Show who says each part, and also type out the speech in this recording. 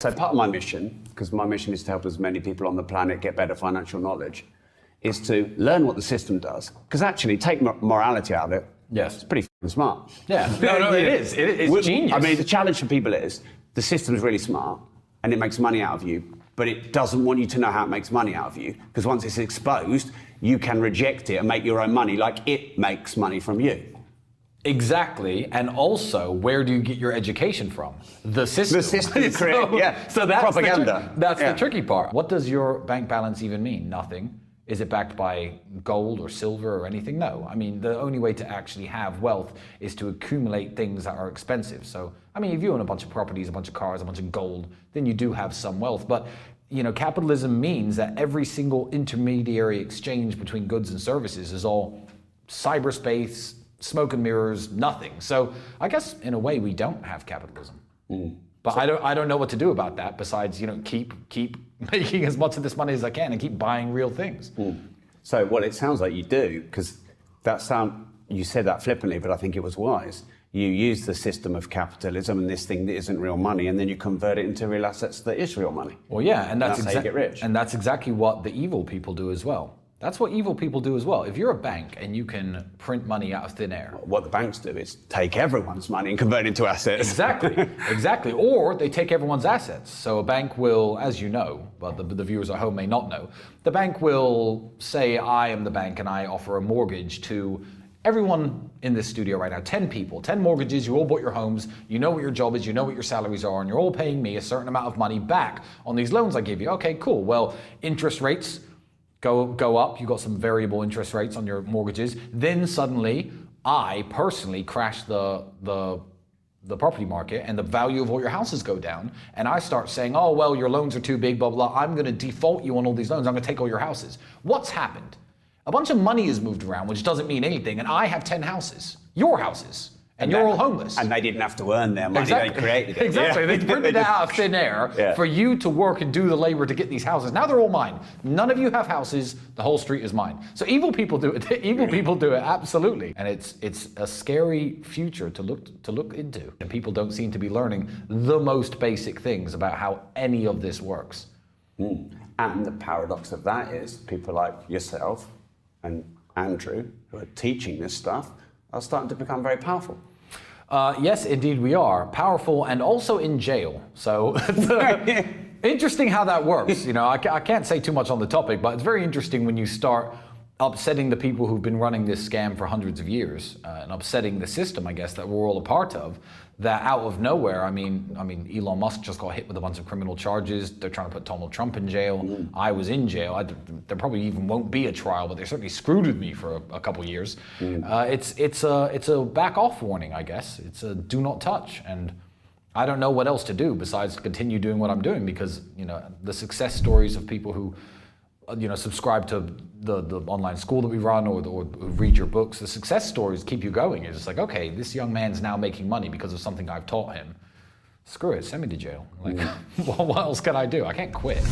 Speaker 1: So part of my mission, because my mission is to help as many people on the planet get better financial knowledge, is to learn what the system does. Because actually, take morality out of it,
Speaker 2: yes,
Speaker 1: it's pretty smart.
Speaker 2: Yeah, no, it is. It's genius.
Speaker 1: I mean, the challenge for people is the system's really smart and it makes money out of you, but it doesn't want you to know how it makes money out of you. Because once it's exposed, you can reject it and make your own money like it makes money from you.
Speaker 2: Exactly, and also, where do you get your education from? The system.
Speaker 1: The system you create, yeah.
Speaker 2: So that's
Speaker 1: propaganda.
Speaker 2: That's the tricky part. What does your bank balance even mean? Nothing. Is it backed by gold or silver or anything? No. I mean, the only way to actually have wealth is to accumulate things that are expensive. So, I mean, if you own a bunch of properties, a bunch of cars, a bunch of gold, then you do have some wealth. But, you know, capitalism means that every single intermediary exchange between goods and services is all cyberspace, smoke and mirrors, nothing. So I guess in a way we don't have capitalism. But I don't know what to do about that besides, you know, keep making as much of this money as I can and keep buying real things.
Speaker 1: So well, it sounds like you do, because you said that flippantly, but I think it was wise. You use the system of capitalism and this thing that isn't real money, and then you convert it into real assets that is real money.
Speaker 2: Well, yeah, and that's
Speaker 1: how you get rich.
Speaker 2: And that's exactly what the evil people do as well. That's what evil people do as well. If you're a bank and you can print money out of thin air.
Speaker 1: What the banks do is take everyone's money and convert it into assets.
Speaker 2: Exactly, exactly. Or they take everyone's assets. So a bank will, as you know, but the viewers at home may not know, the bank will say, I am the bank and I offer a mortgage to everyone in this studio right now, 10 people, 10 mortgages, you all bought your homes, you know what your job is, you know what your salaries are, and you're all paying me a certain amount of money back on these loans I give you. Okay, cool. Well, interest rates go up, you got some variable interest rates on your mortgages, then suddenly I personally crash the property market and the value of all your houses go down, and I start saying, oh, well, your loans are too big, blah, blah, I'm gonna default you on all these loans, I'm gonna take all your houses. What's happened? A bunch of money is moved around, which doesn't mean anything, and I have 10 houses, your houses. And you're all homeless.
Speaker 1: And they didn't have to earn their money,
Speaker 2: exactly.
Speaker 1: They created it.
Speaker 2: Exactly, they printed it out of thin air for you to work and do the labor to get these houses. Now they're all mine. None of you have houses, the whole street is mine. So evil people do it, evil people do it, absolutely. And it's a scary future to look into. And people don't seem to be learning the most basic things about how any of this works.
Speaker 1: And the paradox of that is people like yourself and Andrew, who are teaching this stuff, are starting to become very powerful.
Speaker 2: Yes, indeed we are. Powerful and also in jail. So interesting how that works. You know, I can't say too much on the topic, but it's very interesting when you start upsetting the people who've been running this scam for hundreds of years and upsetting the system, I guess, that we're all a part of, that out of nowhere, I mean, Elon Musk just got hit with a bunch of criminal charges. They're trying to put Donald Trump in jail. I was in jail. There probably even won't be a trial, but they certainly screwed with me for a couple years. It's a back off warning, I guess. It's a do not touch. And I don't know what else to do besides continue doing what I'm doing, because, you know, the success stories of people who, you know, subscribe to the online school that we run or read your books, the success stories keep you going. It's just like, okay, this young man's now making money because of something I've taught him. Screw it, send me to jail. Like, what else can I do? I can't quit.